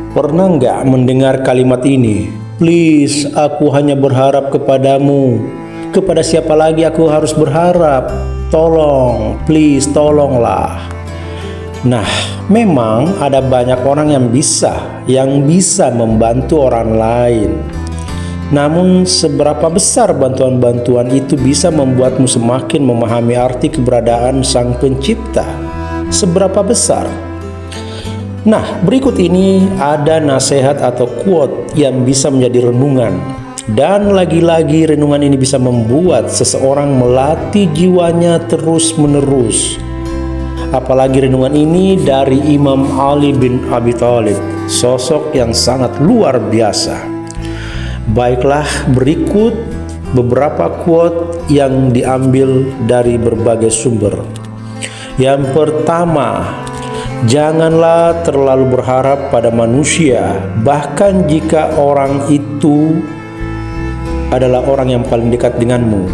Pernah nggak mendengar kalimat ini? Please, aku hanya berharap kepadamu. Kepada siapa lagi aku harus berharap? Tolong, please, tolonglah. Nah, memang ada banyak orang yang bisa membantu orang lain. Namun seberapa besar bantuan-bantuan itu bisa membuatmu semakin memahami arti keberadaan Sang Pencipta? Seberapa besar? Nah, berikut ini ada nasihat atau quote yang bisa menjadi renungan. Dan lagi-lagi renungan ini bisa membuat seseorang melatih jiwanya terus-menerus. Apalagi renungan ini dari Imam Ali bin Abi Thalib, sosok yang sangat luar biasa. Baiklah, berikut beberapa quote yang diambil dari berbagai sumber. Yang pertama, janganlah terlalu berharap pada manusia, bahkan jika orang itu adalah orang yang paling dekat denganmu.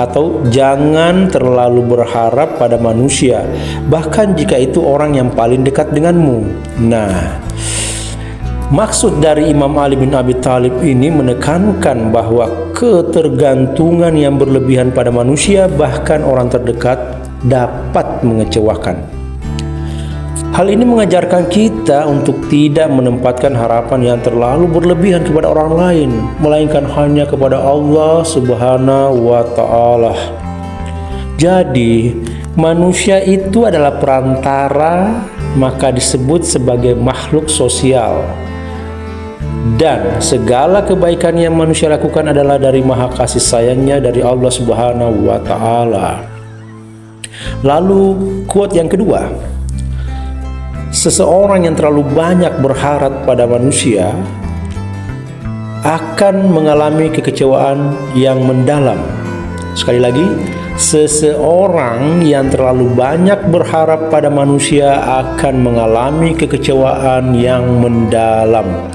Atau jangan terlalu berharap pada manusia, bahkan jika itu orang yang paling dekat denganmu. Nah, maksud dari Imam Ali bin Abi Thalib ini menekankan bahwa ketergantungan yang berlebihan pada manusia, bahkan orang terdekat, dapat mengecewakan. Hal ini mengajarkan kita untuk tidak menempatkan harapan yang terlalu berlebihan kepada orang lain, melainkan hanya kepada Allah Subhanahu wa Ta'ala. Jadi, manusia itu adalah perantara, maka disebut sebagai makhluk sosial. Dan segala kebaikan yang manusia lakukan adalah dari maha kasih sayangnya dari Allah Subhanahu wa Ta'ala. Lalu quote yang kedua, seseorang yang terlalu banyak berharap pada manusia akan mengalami kekecewaan yang mendalam. Sekali lagi, seseorang yang terlalu banyak berharap pada manusia akan mengalami kekecewaan yang mendalam.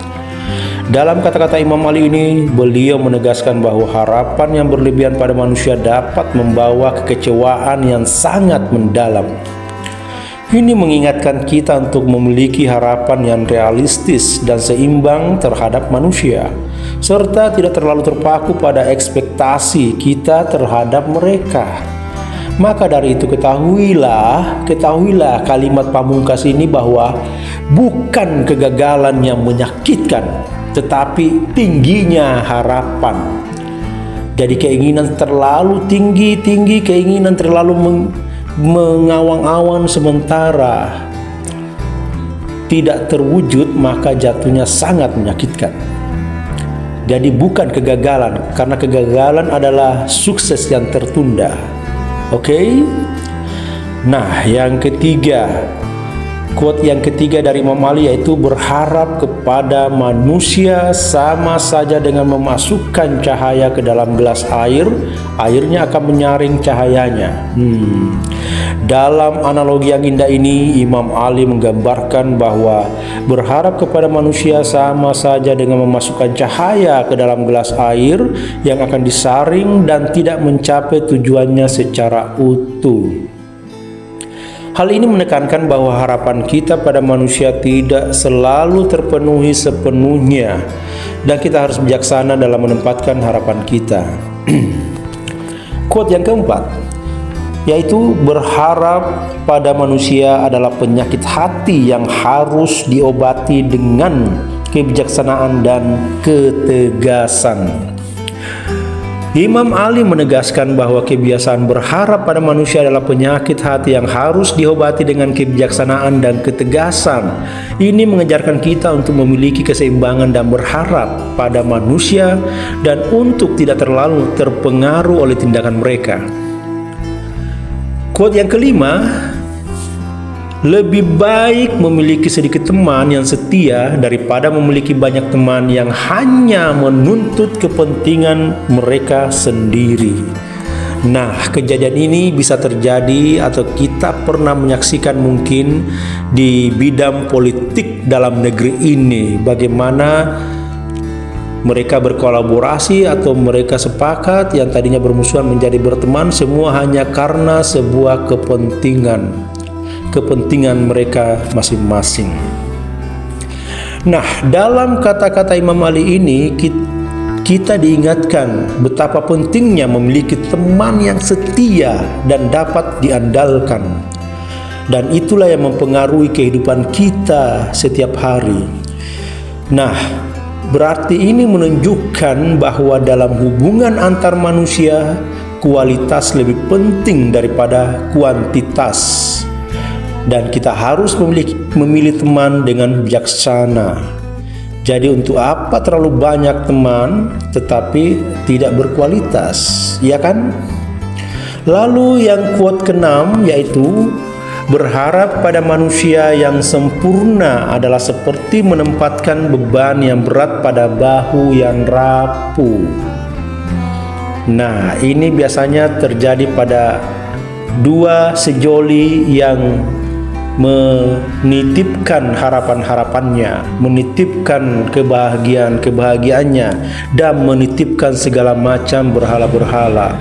Dalam kata-kata Imam Ali ini, beliau menegaskan bahwa harapan yang berlebihan pada manusia dapat membawa kekecewaan yang sangat mendalam. Ini mengingatkan kita untuk memiliki harapan yang realistis dan seimbang terhadap manusia, serta tidak terlalu terpaku pada ekspektasi kita terhadap mereka. Maka dari itu ketahuilah kalimat pamungkas ini bahwa bukan kegagalan yang menyakitkan, tetapi tingginya harapan. Jadi keinginan terlalu tinggi, keinginan terlalu mengawang-awang sementara tidak terwujud, maka jatuhnya sangat menyakitkan. Jadi bukan kegagalan, karena kegagalan adalah sukses yang tertunda. Oke? Nah, yang ketiga, quote yang ketiga dari Imam Ali yaitu berharap kepada manusia sama saja dengan memasukkan cahaya ke dalam gelas air, airnya akan menyaring cahayanya. Dalam analogi yang indah ini, Imam Ali menggambarkan bahwa berharap kepada manusia sama saja dengan memasukkan cahaya ke dalam gelas air yang akan disaring dan tidak mencapai tujuannya secara utuh. Hal ini menekankan bahwa harapan kita pada manusia tidak selalu terpenuhi sepenuhnya, dan kita harus bijaksana dalam menempatkan harapan kita. Quote yang keempat, yaitu berharap pada manusia adalah penyakit hati yang harus diobati dengan kebijaksanaan dan ketegasan. Imam Ali menegaskan bahwa kebiasaan berharap pada manusia adalah penyakit hati yang harus diobati dengan kebijaksanaan dan ketegasan. Ini mengajarkan kita untuk memiliki keseimbangan dan berharap pada manusia dan untuk tidak terlalu terpengaruh oleh tindakan mereka. Quote yang kelima, lebih baik memiliki sedikit teman yang setia daripada memiliki banyak teman yang hanya menuntut kepentingan mereka sendiri. Nah, kejadian ini bisa terjadi atau kita pernah menyaksikan mungkin di bidang politik dalam negeri ini, bagaimana mereka berkolaborasi atau mereka sepakat yang tadinya bermusuhan menjadi berteman, semua hanya karena sebuah kepentingan mereka masing-masing. Nah, dalam kata-kata Imam Ali ini kita diingatkan betapa pentingnya memiliki teman yang setia dan dapat diandalkan. Dan itulah yang mempengaruhi kehidupan kita setiap hari. Nah, berarti ini menunjukkan bahwa dalam hubungan antar manusia, kualitas lebih penting daripada kuantitas. Dan kita harus memilih teman dengan bijaksana. Jadi untuk apa terlalu banyak teman tetapi tidak berkualitas, ya kan? Lalu yang quote ke-6 yaitu berharap pada manusia yang sempurna adalah seperti menempatkan beban yang berat pada bahu yang rapuh. Nah, ini biasanya terjadi pada dua sejoli yang menitipkan harapan-harapannya, menitipkan kebahagiaannya, dan menitipkan segala macam berhala-berhala.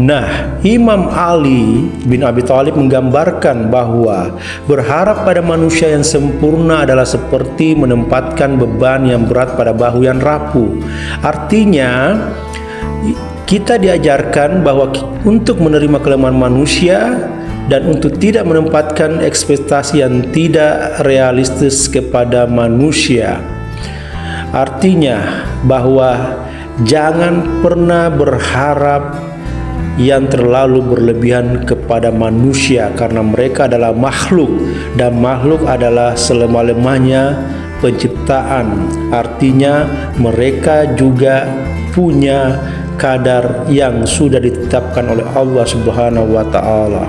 Nah, Imam Ali bin Abi Thalib menggambarkan bahwa berharap pada manusia yang sempurna adalah seperti menempatkan beban yang berat pada bahu yang rapuh. Artinya, kita diajarkan bahwa untuk menerima kelemahan manusia dan untuk tidak menempatkan ekspektasi yang tidak realistis kepada manusia. Artinya bahwa jangan pernah berharap yang terlalu berlebihan kepada manusia, karena mereka adalah makhluk dan makhluk adalah selemah-lemahnya penciptaan. Artinya mereka juga punya kadar yang sudah ditetapkan oleh Allah Subhanahu wa taala.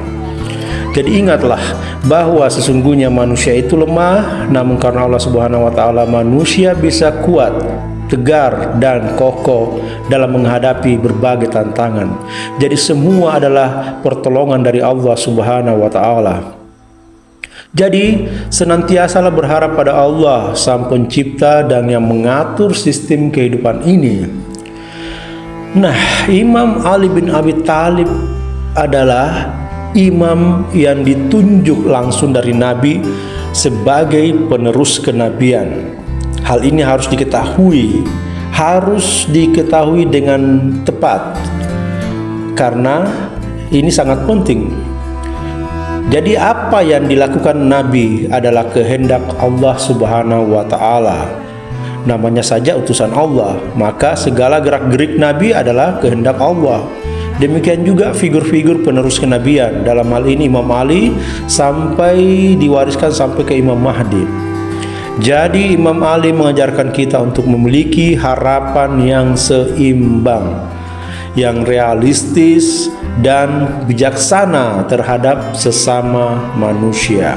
Jadi ingatlah bahwa sesungguhnya manusia itu lemah, namun karena Allah Subhanahu wa taala manusia bisa kuat, tegar dan kokoh dalam menghadapi berbagai tantangan. Jadi semua adalah pertolongan dari Allah Subhanahu wa taala. Jadi senantiasalah berharap pada Allah Sang Pencipta dan yang mengatur sistem kehidupan ini. Nah, Imam Ali bin Abi Thalib adalah imam yang ditunjuk langsung dari Nabi sebagai penerus kenabian. Hal ini harus diketahui dengan tepat, karena ini sangat penting. Jadi apa yang dilakukan Nabi adalah kehendak Allah Subhanahu wa taala. Namanya saja utusan Allah, maka segala gerak-gerik Nabi adalah kehendak Allah. Demikian juga figur-figur penerus kenabian, dalam hal ini Imam Ali sampai diwariskan sampai ke Imam Mahdi. Jadi Imam Ali mengajarkan kita untuk memiliki harapan yang seimbang, yang realistis dan bijaksana terhadap sesama manusia.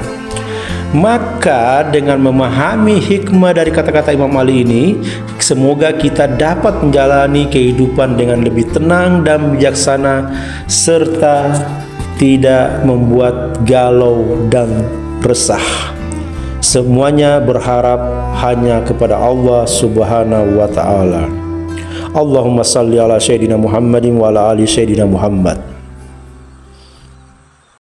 Maka dengan memahami hikmah dari kata-kata Imam Ali ini, semoga kita dapat menjalani kehidupan dengan lebih tenang dan bijaksana, serta tidak membuat galau dan resah. Semuanya berharap hanya kepada Allah Subhanahu wa taala. Allahumma salli ala Sayyidina Muhammadin wa ala ali Sayyidina Muhammad.